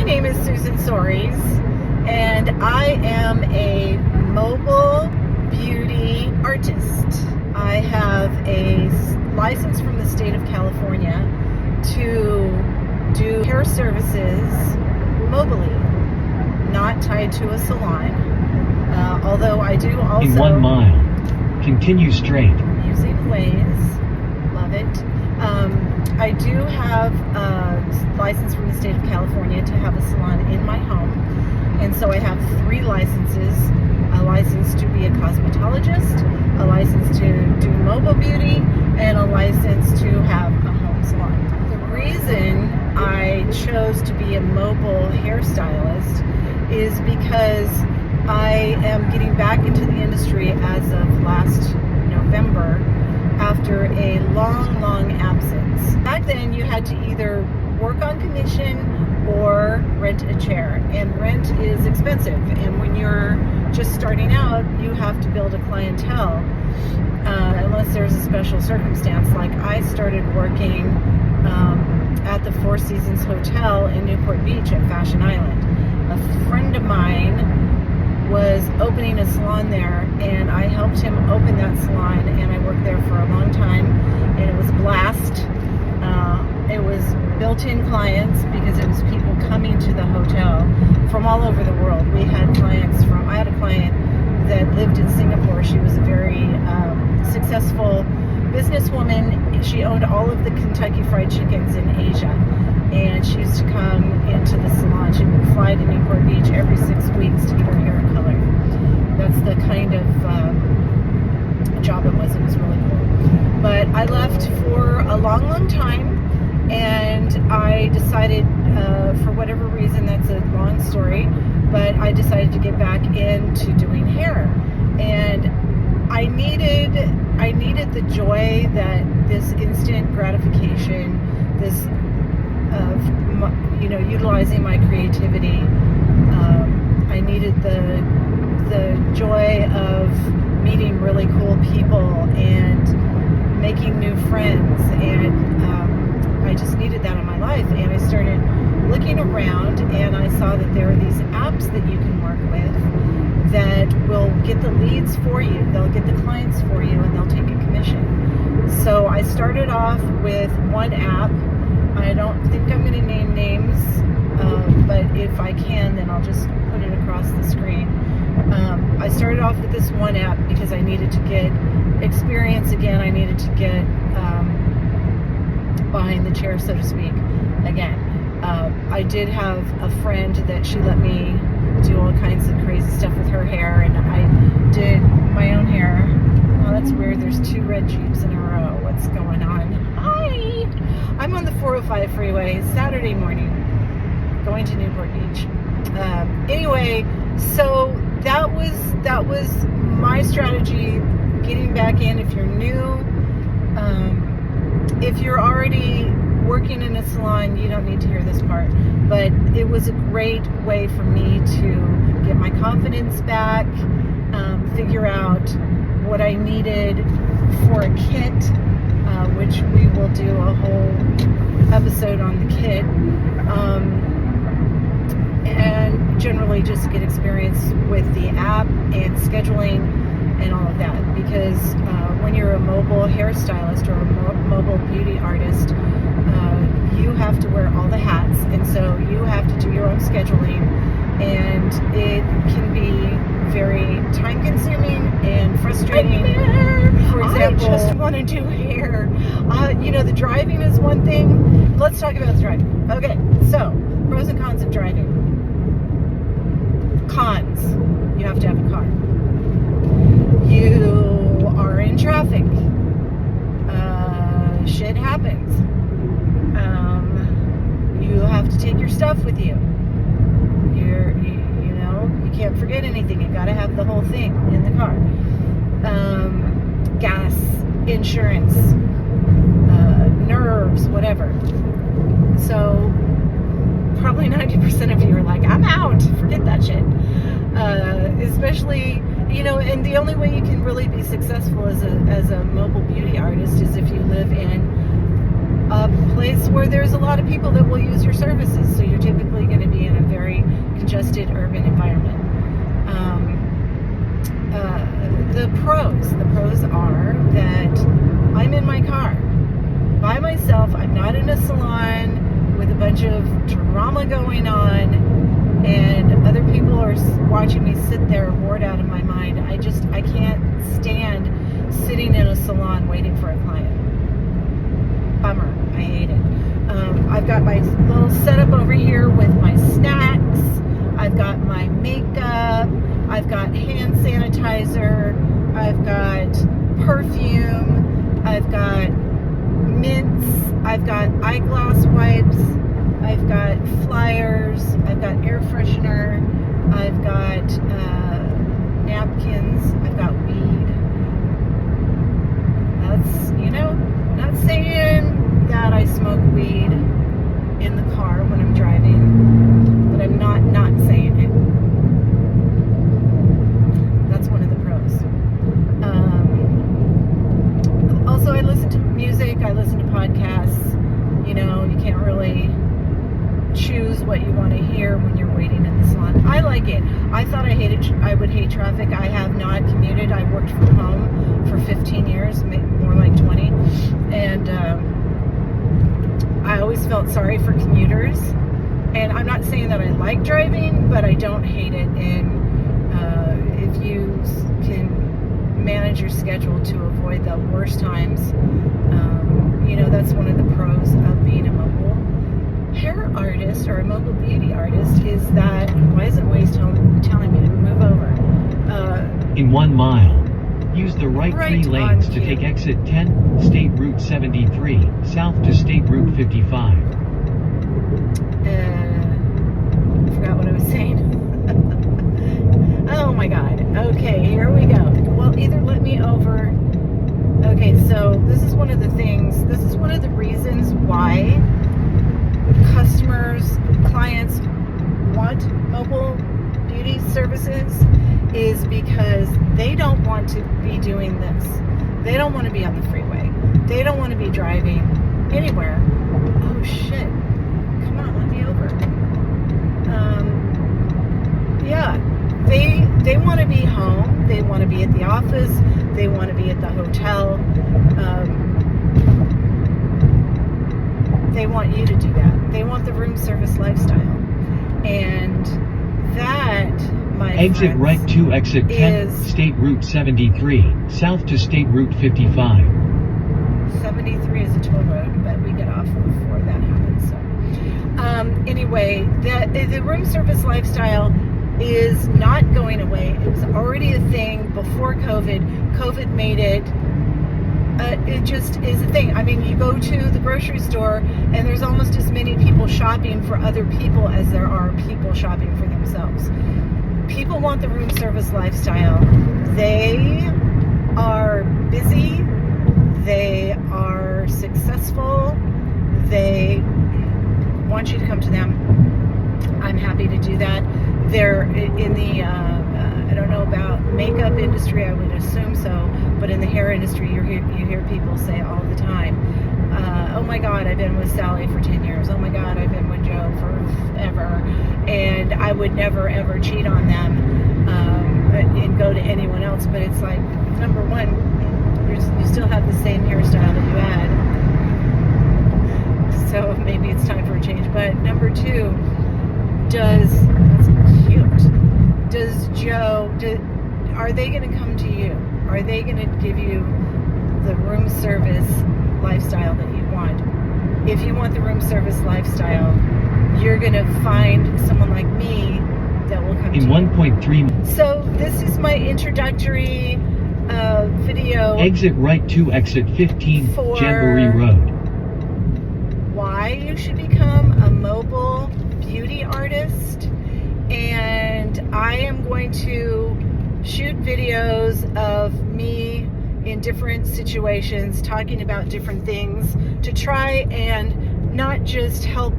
name is Susan Soares, and I am a mobile beauty artist. I have a license from the state of California to do hair services mobily, not tied to a salon. Although I do also... In 1 mile, continue straight. Using Waze, love it. I do have a license from the state of California to have a salon in my home. And so I have 3 licenses. A license to be a cosmetologist, a license to do mobile beauty, and a license to have a home salon. The reason I chose to be a mobile hairstylist is because I am getting back into the industry as of last November after a long absence. Back then you had to either work on commission or rent a chair, and rent is expensive, and when you're just starting out you have to build a clientele unless there's a special circumstance. Like I started working at the Four Seasons Hotel in Newport Beach at Fashion Island. A friend of mine was opening a salon there, and I helped him open that salon, and I worked there for a long time, and it was a blast. It was built-in clients because it was people coming to the hotel from all over the world. I had a client that lived in Singapore. She was a very successful businesswoman. She owned all of the Kentucky Fried Chickens in Asia, and she used to come into the salon. She would fly to Newport Beach every 6 weeks to get her hair colored. That's the kind of job it was. It was really cool. But I left for a long time, and I decided, for whatever reason, that's a long story, but I decided to get back into doing hair. And I needed the joy that this instant gratification, this utilizing my creativity. I needed the joy of meeting really cool people and making new friends, and I just needed that in my life. And I started looking around, and I saw that there are these apps that you can work with that will get the leads for you, they'll get the clients for you, and they'll take a commission. So I started off with one app. I don't think I'm going to name names, but if I can, then I'll just put it across the screen. I started off with this one app because I needed to get experience again. I needed to get behind the chair, so to speak, again. I did have a friend that she let me do all kinds of crazy stuff with her hair, and I did my own hair. Oh, that's weird. There's 2 red Jeeps in a row. What's going on? Hi! I'm on the 405 freeway Saturday morning going to Newport Beach. Anyway, so that was my strategy, getting back in. If you're new, if you're already working in a salon, you don't need to hear this part, but it was a great way for me to get my confidence back, figure out what I needed for a kit, which we will do a whole episode on the kit, and generally just get experience with the app and scheduling and all of that, because when you're a mobile hairstylist or a mobile beauty artist, you have to wear all the hats, and so you have to do your own scheduling, and it can be very time consuming and frustrating. For example, I just want to do hair. The driving is one thing. Let's talk about the driving. Okay, so pros and cons of driving. Cons: you have to have a car. You are in traffic. Shit happens. You have to take your stuff with you. You can't forget anything. You got to have the whole thing in the car. Gas, insurance, nerves, whatever. So probably 90% of you are like, I'm out. Forget that shit. Especially, and the only way you can really be successful as a mobile beauty artist is if you live in a place where there's a lot of people that will use your services. So you're typically going to be in a very congested urban environment. The pros are that I'm in my car by myself. I'm not in a salon with a bunch of drama going on, and other people are watching me sit there bored out of my mind. I can't stand sitting in a salon waiting for a client. Bummer. I hate it. I've got my little setup over here with my snacks. I've got my makeup. I've got hand sanitizer. I've got perfume. I've got mints. I've got eyeglass wipes. I've got flyers. I've got air freshener. I've got napkins. I've got weed. That's, not saying that I smoke weed in the car when I'm driving, but I'm not saying it. That's one of the pros. Also, I listen to music. I listen to podcasts. You can't really choose what you want to hear when you're waiting in the salon. I like it. I thought I would hate traffic. I have not commuted. I worked from home for 15 years, more like 20. And I always felt sorry for commuters. And I'm not saying that I like driving, but I don't hate it. And if you can manage your schedule to avoid the worst times, that's one of the pros of being a mobile hair artist or a mobile beauty artist, is that, why isn't Waze telling me to move over? In 1 mile, use the right 3 lanes to cue. take exit 10, State Route 73, south to State Route 55. Forgot what I was saying. Oh my God. Okay, here we go. Well, either let me over. Okay, so this is one of the reasons why clients want mobile beauty services, is because they don't want to be doing this. They don't want to be on the freeway. They don't want to be driving anywhere. Oh shit. Come on, let me over. Yeah. They want to be home. They want to be at the office. They want to be at the hotel. They want you to do that. They want the room service lifestyle. And that, my Exit friends, right to exit 10, State Route 73, south to State Route 55. 73 is a toll road, but we get off before that happens. So, anyway, the room service lifestyle is not going away. It was already a thing before COVID. COVID made it. It just is a thing. I mean, you go to the grocery store and there's almost as many people shopping for other people as there are people shopping for themselves. People want the room service lifestyle. They are busy. They are successful. They want you to come to them. I'm happy to do that. They're in the, I don't know about makeup industry, I would assume so, but in the hair industry, you hear people say all the time, oh my God, I've been with Sally for 10 years. Oh my God, I've been with Joe forever. And I would never, ever cheat on them and go to anyone else. But it's like, number one, you still have the same hairstyle that you had. So maybe it's time for a change. But number two, that's cute. Are they going to come to you? Are they going to give you the room service lifestyle that you want? If you want the room service lifestyle, you're going to find someone like me that will come to you. In 1.3. So this is my introductory video. Exit right to exit 15, Jamboree Road. Why you should become a mobile beauty artist. And I am going to shoot videos of me in different situations talking about different things to try and not just help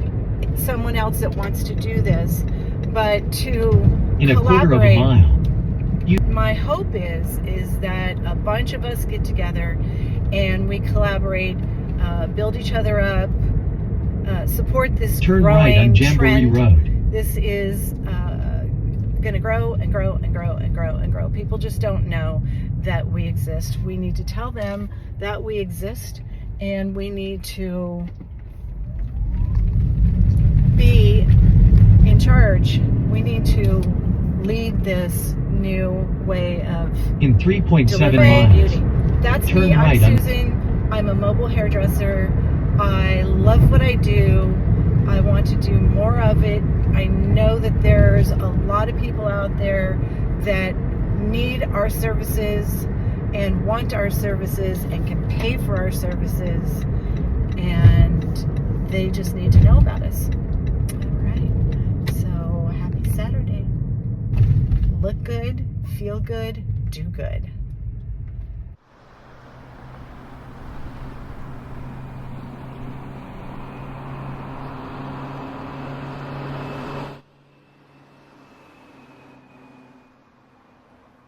someone else that wants to do this, but to in collaborate. A quarter of a mile. My hope is that a bunch of us get together and we collaborate build each other up, support this Turn right on growing Jamboree trend. Road. This is going to grow and grow and grow and grow and grow. People just don't know that we exist. We need to tell them that we exist, and we need to be in charge. We need to lead this new way of In 3.7 delivering miles. beauty. That's Turn me. I'm right on- Susan. I'm a mobile hairdresser. I love what I do. I want to do more of it. I know that there's a lot of people out there that need our services and want our services and can pay for our services, and they just need to know about us. All right. So happy Saturday. Look good, feel good, do good.